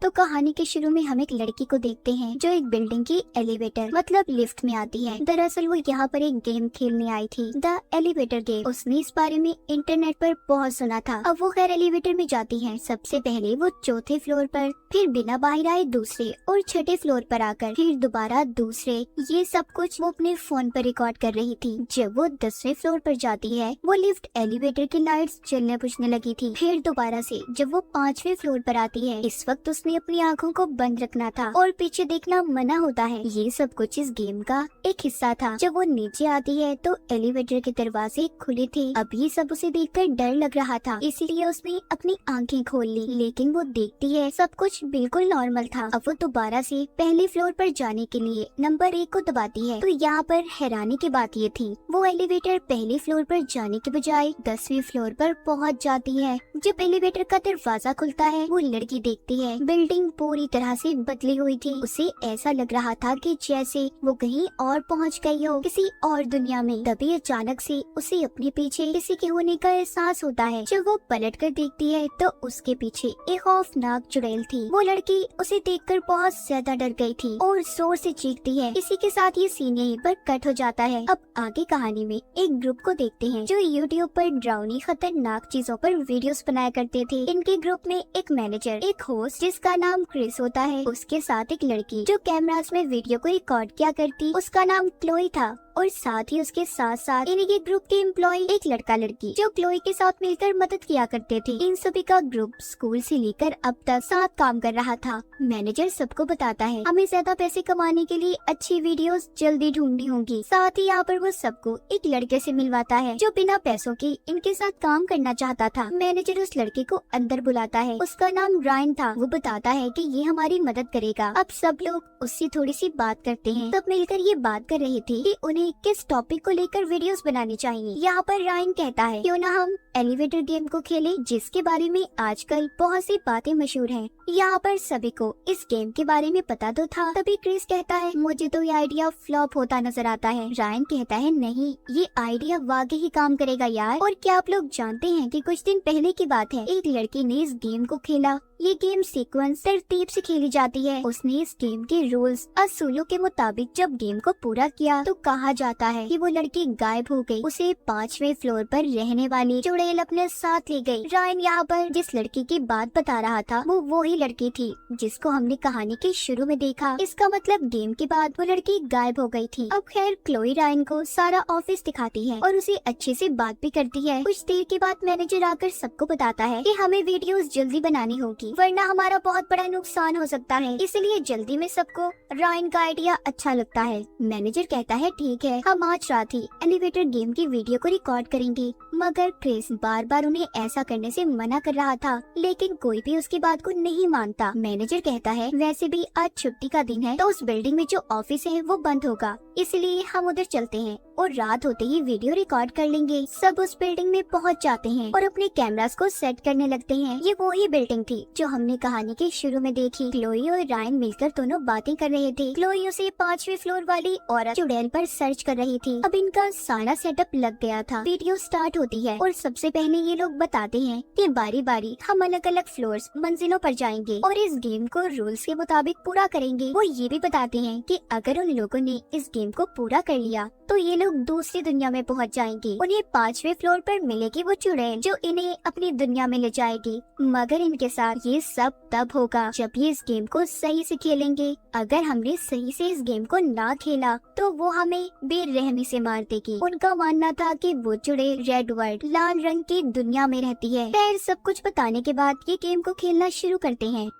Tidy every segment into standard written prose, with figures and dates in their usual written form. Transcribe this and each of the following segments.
तो कहानी के शुरू में हम एक लड़की को देखते हैं जो एक बिल्डिंग की एलिवेटर मतलब लिफ्ट में आती है। दरअसल वो यहाँ पर एक गेम खेलने आई थी, द एलिवेटर गेम। उसने इस बारे में इंटरनेट पर बहुत सुना था। अब वो खैर एलिवेटर में जाती है। सबसे पहले वो चौथे फ्लोर पर, फिर बिना बाहर आए दूसरे और छठे फ्लोर पर आकर फिर दोबारा दूसरे। ये सब कुछ वो अपने फोन पर रिकॉर्ड कर रही थी। जब वो 10वें फ्लोर पर जाती है वो लिफ्ट एलिवेटर की लाइट्स जलने बुझने लगी थी। फिर दोबारा से जब वो 5वें फ्लोर पर आती है, इस वक्त उसने अपनी आंखों को बंद रखना था और पीछे देखना मना होता है। ये सब कुछ इस गेम का एक हिस्सा था। जब वो नीचे आती है तो एलिवेटर के दरवाजे खुले थे। अब ये सब उसे देखकर डर लग रहा था, इसीलिए उसने अपनी आंखें खोल ली। लेकिन वो देखती है सब कुछ बिल्कुल नॉर्मल था। अब वो दोबारा से पहले फ्लोर पर जाने के लिए नंबर 1 को दबाती है। तो यहाँ पर हैरानी की बात ये थी, वो एलिवेटर पहले फ्लोर पर जाने के बजाय 10वें फ्लोर पर पहुँच जाती है। जब एलिवेटर का दरवाजा खुलता है वो लड़की देखती है बिल्डिंग पूरी तरह से बदली हुई थी। उसे ऐसा लग रहा था कि जैसे वो कहीं और पहुंच गई हो, किसी और दुनिया में। तभी अचानक से उसे अपने पीछे किसी के होने का एहसास होता है। जब वो पलट कर देखती है तो उसके पीछे एक खौफनाक चुड़ैल थी। वो लड़की उसे देखकर बहुत ज्यादा डर गई थी और जोर से चीखती है। इसी के साथ ये सीन यहीं पर कट हो जाता है। अब आगे कहानी में एक ग्रुप को देखते हैं जो यूट्यूब पर डरावनी खतरनाक चीजों पर वीडियोस बनाया करते थे। इनके ग्रुप में एक मैनेजर, एक होस्ट जिसका नाम क्रिस होता है, उसके साथ एक लड़की जो कैमरास में वीडियो को रिकॉर्ड किया करती, उसका नाम क्लोई था, और साथ ही उसके साथ साथ इन्हीं के ग्रुप के एम्प्लॉय एक लड़का लड़की जो क्लोई के साथ मिलकर मदद किया करते थे। इन सभी का ग्रुप स्कूल से लेकर अब तक साथ काम कर रहा था। मैनेजर सबको बताता है हमें ज्यादा पैसे कमाने के लिए अच्छी वीडियोस जल्दी ढूंढनी होंगी। साथ ही यहाँ पर वो सबको एक लड़के से मिलवाता है जो बिना पैसों के इनके साथ काम करना चाहता था। मैनेजर उस लड़के को अंदर बुलाता है, उसका नाम रायन था। वो बताता है कि ये हमारी मदद करेगा। अब सब लोग उससे थोड़ी सी बात करते हैं। सब मिलकर ये बात कर रहे थे कि उन्हें किस टॉपिक को लेकर वीडियोस बनानी चाहिए। यहाँ पर रायन कहता है क्यों ना हम एलिवेटर गेम को खेलें जिसके बारे में आजकल बहुत सी बातें मशहूर हैं। यहाँ पर सभी को इस गेम के बारे में पता तो था। तभी क्रिस कहता है मुझे तो ये आइडिया फ्लॉप होता नजर आता है। रायन कहता है नहीं, ये आइडिया वाकई ही काम करेगा यार। और क्या आप लोग जानते हैं कि कुछ दिन पहले की बात है, एक लड़की ने इस गेम को खेला। ये गेम सीक्वेंस तरतीब से खेली जाती है। उसने इस गेम के रूल्स असूलों के मुताबिक जब गेम को पूरा किया तो कहा जाता है कि वो लड़की गायब हो गई। उसे 5वें फ्लोर पर रहने वाली चुड़ैल अपने साथ ले गई। रायन यहाँ पर जिस लड़की की बात बता रहा था वो ही लड़की थी जिसको हमने कहानी के शुरू में देखा। इसका मतलब गेम के बाद वो लड़की गायब हो गई थी। अब खैर क्लोई रायन को सारा ऑफिस दिखाती है और उसे अच्छे से बात भी करती है। कुछ देर के बाद मैनेजर आकर सबको बताता है कि हमें वीडियोस जल्दी बनानी होगी वरना हमारा बहुत बड़ा नुकसान हो सकता है। इसलिए जल्दी में सबको रायन का आइडिया अच्छा लगता है। मैनेजर कहता है ठीक है, हम आज रात ही एलिवेटर गेम की वीडियो को रिकॉर्ड करेंगे। मगर क्रिस बार बार उन्हें ऐसा करने से मना कर रहा था, लेकिन कोई भी उसकी बात को नहीं मानता। मैनेजर कहता है वैसे भी आज छुट्टी का दिन है तो उस बिल्डिंग में जो ऑफिस है वो बंद होगा, इसलिए हम उधर चलते हैं और रात होते ही वीडियो रिकॉर्ड कर लेंगे। सब उस बिल्डिंग में पहुंच जाते हैं और अपने कैमरास को सेट करने लगते हैं। ये वो ही बिल्डिंग थी जो हमने कहानी के शुरू में देखी। क्लोई और रायन मिलकर दोनों बातें कर रहे थे। क्लोई उसे 5वें फ्लोर वाली औरत चुड़ैल पर सर्च कर रही थी। अब इनका सारा सेटअप लग गया था। वीडियो स्टार्ट होती है और सबसे पहले ये लोग बताते हैं कि बारी बारी हम अलग अलग फ्लोर्स मंजिलों पर जाएंगे और इस गेम को रूल्स के मुताबिक पूरा करेंगे। वो ये भी बताते हैं कि अगर उन लोगों ने इस गेम को पूरा कर लिया तो ये लोग दूसरी दुनिया में पहुंच जाएंगे। उन्हें 5वें फ्लोर पर मिलेगी वो चुड़ैल जो इन्हें अपनी दुनिया में ले जाएगी। मगर इनके साथ ये सब तब होगा जब ये इस गेम को सही से खेलेंगे। अगर हमने सही से इस गेम को ना खेला तो वो हमें बेरहमी से मार देगी। उनका मानना था कि वो चुड़ैल रेड वर्ल्ड लाल रंग की दुनिया में रहती है। फिर सब कुछ बताने के बाद ये गेम को खेलना शुरू करते हैं।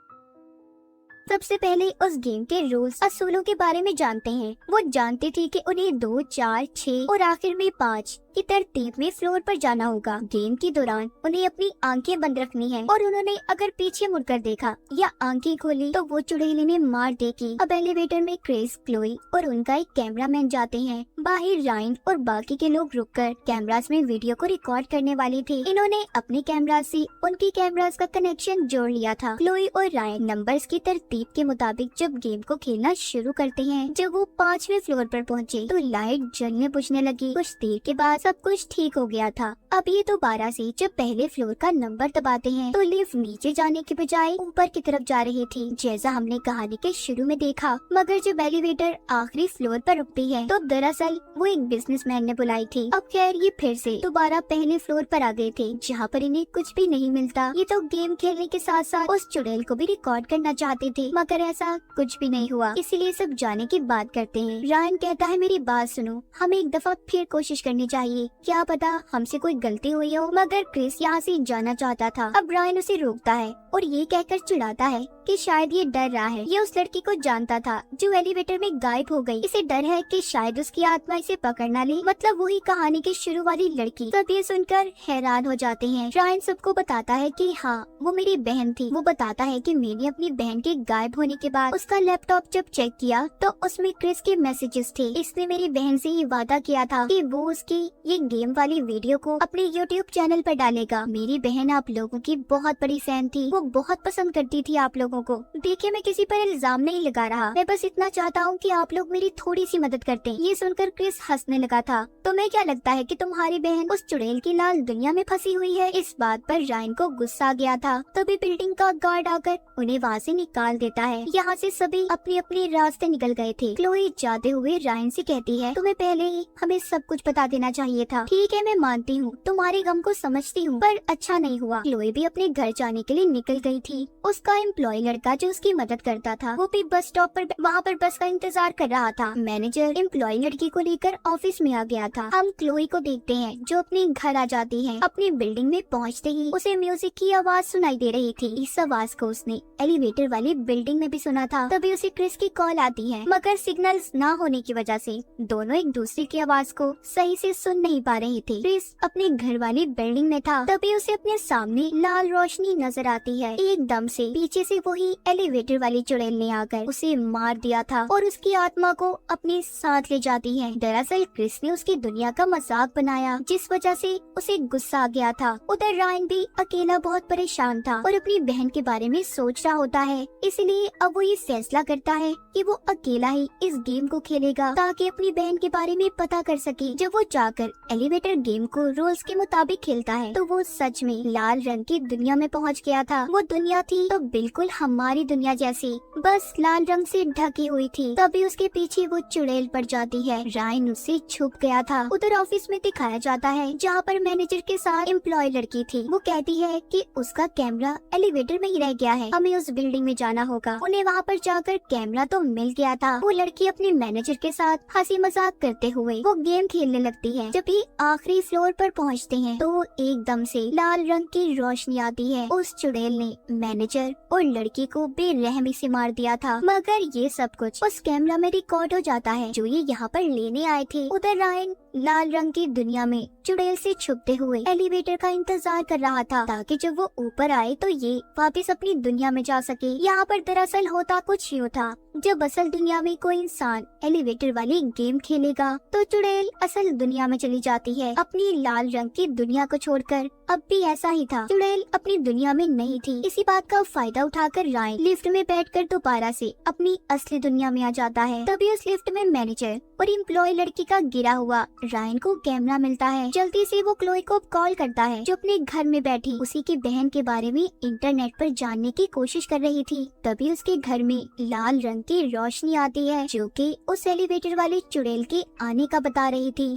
सबसे पहले उस गेम के रूल्स असूलों के बारे में जानते हैं। वो जानते थे कि उन्हें 2, 4, 6 और आखिर में 5 की तरतीब में फ्लोर पर जाना होगा। गेम के दौरान उन्हें अपनी आंखें बंद रखनी है और उन्होंने अगर पीछे मुड़कर देखा या आंखें खोली तो वो चुड़ैल इन्हें मार देगी। अब एलिवेटर में क्रिस, क्लोई और उनका एक कैमरामैन जाते हैं। बाहर रायन और बाकी के लोग रुककर कैमरास में वीडियो को रिकॉर्ड करने वाले थे। इन्होंने अपने कैमरा से उनकी कैमरास का कनेक्शन जोड़ लिया था। क्लोई और रायन नंबर्स की तरतीब के मुताबिक जब गेम को खेलना शुरू करते हैं। जब वो 5वें फ्लोर पर पहुँचे तो लाइट जलने बुझने लगी। कुछ देर के बाद सब कुछ ठीक हो गया था। अब ये दोबारा से जब पहले फ्लोर का नंबर दबाते हैं तो लिफ्ट नीचे जाने के बजाय ऊपर की तरफ जा रही थी, जैसा हमने कहानी के शुरू में देखा। मगर जब एलिवेटर आखिरी फ्लोर पर रुकती है तो दरअसल वो एक बिजनेसमैन ने बुलाई थी। अब खैर ये फिर से दोबारा पहले फ्लोर पर आ गए थे, जहाँ पर इन्हें कुछ भी नहीं मिलता। ये तो गेम खेलने के साथ साथ उस चुड़ैल को भी रिकॉर्ड करना चाहते थे, मगर ऐसा कुछ भी नहीं हुआ। इसीलिए सब जाने की बात करते हैं। रायन कहता है मेरी बात सुनो, हमें एक दफा फिर कोशिश करनी चाहिए, क्या पता हमसे कोई गलती हुई हो। मगर क्रिस यहाँ से जाना चाहता था। अब रायन उसे रोकता है और ये कहकर चिढ़ाता है कि शायद ये डर रहा है। ये उस लड़की को जानता था जो एलिवेटर में गायब हो गई। इसे डर है कि शायद उसकी आत्मा इसे पकड़ ना ले, मतलब वही कहानी की शुरू वाली लड़की। तब ये सुनकर हैरान हो जाते हैं। रायन सबको बताता है कि हाँ वो मेरी बहन थी। वो बताता है कि मैंने अपनी बहन के गायब होने के बाद उसका लैपटॉप जब चेक किया तो उसमें क्रिस के मैसेजेस थे। इसने मेरी बहन से ये वादा किया था कि वो उसकी ये गेम वाली वीडियो को अपने यूट्यूब चैनल पर डालेगा। मेरी बहन आप लोगों की बहुत बड़ी फैन थी, वो बहुत पसंद करती थी आप लोगों को। देखिए मैं किसी पर इल्जाम नहीं लगा रहा, मैं बस इतना चाहता हूँ कि आप लोग मेरी थोड़ी सी मदद करते। ये सुनकर क्रिस हंसने लगा था। तुम्हें क्या लगता है कि तुम्हारी बहन उस चुड़ैल की लाल दुनिया में फंसी हुई है? इस बात पर रायन को गुस्सा आ गया था। तभी बिल्डिंग का गार्ड आकर उन्हें वहाँ से निकाल देता है। यहाँ से सभी अपने अपने रास्ते निकल गए थे। क्लोई जाते हुए रायन से कहती है तुम्हें पहले ही हमें सब कुछ बता देना चाहिए था। ठीक है मैं मानती हूँ, तुम्हारे गम को समझती हूँ, पर अच्छा नहीं हुआ। क्लोई भी अपने घर जाने के लिए निकल गई थी। उसका एम्प्लॉय लड़का जो उसकी मदद करता था वो भी बस स्टॉप पर वहाँ पर बस का इंतजार कर रहा था। मैनेजर एम्प्लॉय लड़की को लेकर ऑफिस में आ गया था। हम क्लोई को देखते हैं जो अपने घर आ जाती है। अपनी बिल्डिंग में पहुँचते ही उसे म्यूजिक की आवाज सुनाई दे रही थी। इस आवाज को उसने एलिवेटर वाली बिल्डिंग में भी सुना था। तभी उसे क्रिस की कॉल आती है, मगर सिग्नल्स न होने की वजह से दोनों एक दूसरे की आवाज को सही से सुन नहीं पा रहे थे। क्रिस अपने घर वाली बिल्डिंग में था। तभी उसे अपने सामने लाल रोशनी नजर आती है। एकदम से पीछे से वही एलिवेटर वाली चुड़ैल ने आकर उसे मार दिया था और उसकी आत्मा को अपने साथ ले जाती है। दरअसल क्रिस ने उसकी दुनिया का मजाक बनाया, जिस वजह से उसे गुस्सा आ गया था। उधर रायन भी अकेला बहुत परेशान था और अपनी बहन के बारे में सोच रहा होता है। इसलिए अब वो ये फैसला करता है कि वो अकेला ही इस गेम को खेलेगा ताकि अपनी बहन के बारे में पता कर सके। जब वो जाकर एलिवेटर गेम को रूल्स के मुताबिक खेलता है तो वो सच में लाल रंग की दुनिया में पहुंच गया था। वो दुनिया थी तो बिल्कुल हमारी दुनिया जैसी, बस लाल रंग से ढकी हुई थी। तभी उसके पीछे वो चुड़ैल पड़ जाती है। रायन उससे छुप गया था। उधर ऑफिस में दिखाया जाता है जहाँ पर मैनेजर के साथ एम्प्लॉय लड़की थी। वो कहती है कि उसका कैमरा एलिवेटर में ही रह गया है, हमें उस बिल्डिंग में जाना होगा। उन्हें वहाँ पर जाकर कैमरा तो मिल गया था। वो लड़की अपने मैनेजर के साथ हंसी मजाक करते हुए वो गेम खेलने लगती है। जब ये आखिरी फ्लोर पर पहुँचते हैं तो एकदम से लाल रंग की रोशनी आती है। उस चुड़ैल ने मैनेजर और लड़की को बेरहमी से मार दिया था। मगर ये सब कुछ उस कैमरा में रिकॉर्ड हो जाता है जो ये यहाँ पर लेने आए थे। उधर रायन लाल रंग की दुनिया में चुड़ैल से छुपते हुए एलिवेटर का इंतजार कर रहा था ताकि जब वो ऊपर आए तो ये वापस अपनी दुनिया में जा सके। यहाँ पर दरअसल होता कुछ यूँ था, जब असल दुनिया में कोई इंसान एलिवेटर वाली गेम खेलेगा तो चुड़ैल असल दुनिया में चली जाती है अपनी लाल रंग की दुनिया को छोड़कर। अब भी ऐसा ही था, चुड़ैल अपनी दुनिया में नहीं थी। इसी बात का फायदा उठाकर रायन लिफ्ट में बैठकर दोबारा से अपनी असली दुनिया में आ जाता है। तभी उस लिफ्ट में मैनेजर और एम्प्लॉय लड़की का गिरा हुआ रायन को कैमरा मिलता है। जल्दी से वो क्लोई को कॉल करता है जो अपने घर में बैठी उसी की बहन के बारे में इंटरनेट पर जानने की कोशिश कर रही थी। तभी उसके घर में लाल रंग की रोशनी आती है जो कि उस एलिवेटर वाली चुड़ैल के आने का बता रही थी।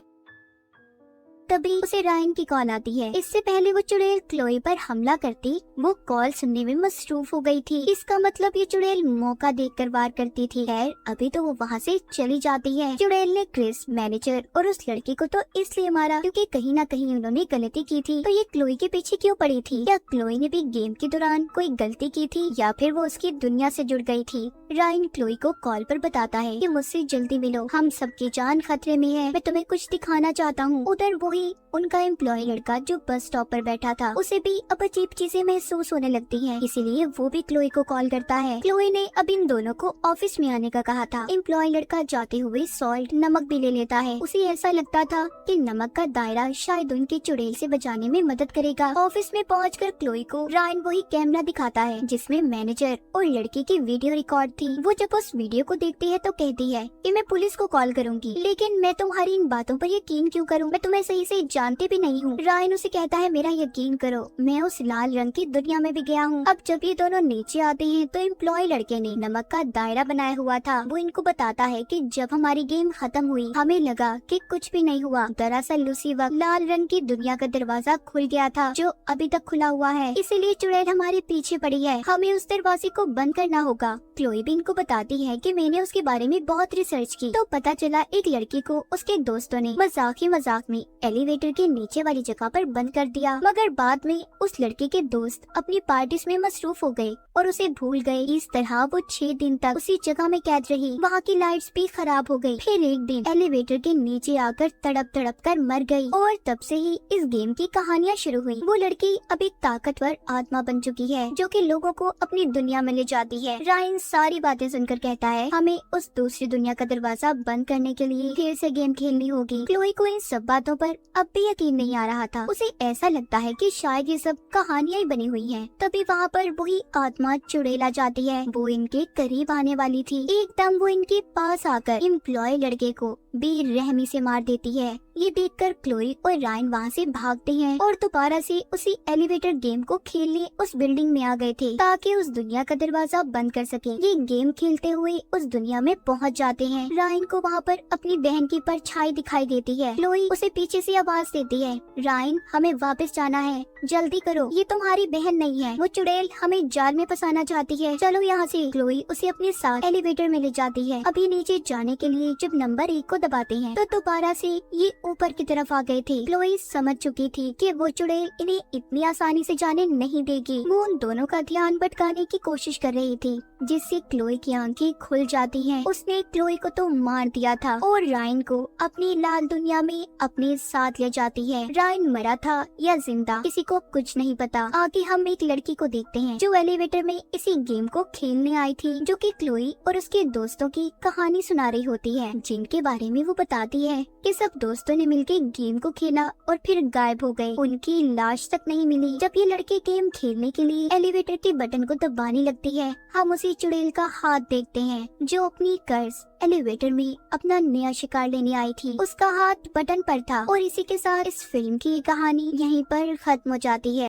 तभी उसे रायन की कॉल आती है। इससे पहले वो चुड़ैल क्लोई पर हमला करती वो कॉल सुनने में मसरूफ हो गई थी। इसका मतलब ये चुड़ैल मौका देखकर वार करती थी। खैर अभी तो वो वहाँ से चली जाती है। चुड़ैल ने क्रिस, मैनेजर और उस लड़की को तो इसलिए मारा क्योंकि कहीं ना कहीं उन्होंने गलती की थी। तो ये क्लोई के पीछे क्यों पड़ी थी? क्या क्लोई ने भी गेम के दौरान कोई गलती की थी या फिर वो उसकी दुनिया से जुड़ गई थी? रायन क्लोई को कॉल पर बताता है कि मुझसे जल्दी मिलो, हम सबकी जान खतरे में है, मैं तुम्हें कुछ दिखाना चाहता हूँ। उधर वही उनका एम्प्लॉय लड़का जो बस स्टॉप पर बैठा था उसे भी अब अजीब चीजें महसूस होने लगती हैं, इसीलिए वो भी क्लोई को कॉल करता है। क्लोई ने अब इन दोनों को ऑफिस में आने का कहा था। एम्प्लॉय लड़का जाते हुए सॉल्ट नमक भी ले लेता है। उसे ऐसा लगता था कि नमक का दायरा शायद उनके चुड़ैल से बचाने में मदद करेगा। ऑफिस में पहुंचकर क्लोई को रायन वही कैमरा दिखाता है जिसमें मैनेजर और लड़की की वीडियो रिकॉर्ड थी। वो जब उस वीडियो को देखती है तो कहती है कि मैं पुलिस को कॉल करूंगी, लेकिन मैं तुम्हारी इन बातों पर यकीन क्यों करूं? मैं तुम्हें सही इसे जानते भी नहीं हूँ। रायन उसे कहता है मेरा यकीन करो, मैं उस लाल रंग की दुनिया में भी गया हूँ। अब जब ये दोनों नीचे आते हैं तो एम्प्लॉय लड़के ने नमक का दायरा बनाया हुआ था। वो इनको बताता है कि जब हमारी गेम खत्म हुई हमें लगा कि कुछ भी नहीं हुआ। दरअसल उसी वक्त लाल रंग की दुनिया का दरवाजा खुल गया था जो अभी तक खुला हुआ है, इसीलिए चुड़ैल हमारे पीछे पड़ी है, हमें उस दरवाजे को बंद करना होगा। क्लोई भी इनको बताती है कि मैंने उसके बारे में बहुत रिसर्च की तो पता चला एक लड़की को उसके दोस्तों ने मजाक ही मजाक में एलिवेटर के नीचे वाली जगह पर बंद कर दिया, मगर बाद में उस लड़के के दोस्त अपनी पार्टीज में मसरूफ हो गए और उसे भूल गए। इस तरह वो 6 दिन तक उसी जगह में कैद रही। वहाँ की लाइट्स भी खराब हो गई। फिर एक दिन एलिवेटर के नीचे आकर तड़प तड़प कर मर गई और तब से ही इस गेम की कहानियाँ शुरू हुई। वो लड़की अब एक ताकतवर आत्मा बन चुकी है जो कि लोगों को अपनी दुनिया में ले जाती है। रायन सारी बातें सुनकर कहता है हमें उस दूसरी दुनिया का दरवाजा बंद करने के लिए फिर से गेम खेलनी होगी। क्लोई को इन सब बातों पर अब भी यकीन नहीं आ रहा था। उसे ऐसा लगता है कि शायद ये सब कहानियां ही बनी हुई हैं। तभी वहाँ पर वही आत्मा चुड़ैल आ जाती है। वो इनके करीब आने वाली थी, एकदम वो इनके पास आकर एम्प्लॉय लड़के को बेरहमी से मार देती है। ये देखकर क्लोई और रायन वहाँ से भागते हैं और दोबारा से उसी एलिवेटर गेम को खेलने उस बिल्डिंग में आ गए थे ताकि उस दुनिया का दरवाजा बंद कर सके। ये गेम खेलते हुए उस दुनिया में पहुँच जाते हैं। रायन को वहाँ पर अपनी बहन की परछाई दिखाई देती है। क्लोई उसे पीछे से आवाज देती है रायन हमें वापस जाना है, जल्दी करो, ये तुम्हारी बहन नहीं है, वो चुड़ैल हमें जाल में फंसाना चाहती है, चलो यहाँ से। क्लोई उसे अपने साथ एलिवेटर में ले जाती है। अभी नीचे जाने के लिए जब नंबर 1 को दबाते हैं तो दोबारा से ये ऊपर की तरफ आ गए थे। क्लोई समझ चुकी थी कि वो चुड़ैल इन्हें इतनी आसानी से जाने नहीं देगी। वो उन दोनों का ध्यान भटकाने की कोशिश कर रही थी जिससे क्लोई की आंखें खुल जाती हैं। उसने क्लोई को तो मार दिया था और रायन को अपनी लाल दुनिया में अपने साथ ले जाती है। रायन मरा था या जिंदा किसी को कुछ नहीं पता। आगे हम एक लड़की को देखते हैं जो एलिवेटर में इसी गेम को खेलने आई थी, जो कि क्लोई और उसके दोस्तों की कहानी सुना रही होती है, जिनके बारे में वो बताती है कि सब दोस्तों ने मिलकर गेम को खेला और फिर गायब हो गए, उनकी लाश तक नहीं मिली। जब ये लड़के गेम खेलने के लिए एलिवेटर के बटन को दबाने लगती है हम उसी चुड़ैल का हाथ देखते हैं जो अपनी कर्ज एलिवेटर में अपना नया शिकार लेने आई थी। उसका हाथ बटन पर था और इसी के साथ इस फिल्म की कहानी यहीं पर खत्म हो जाती है।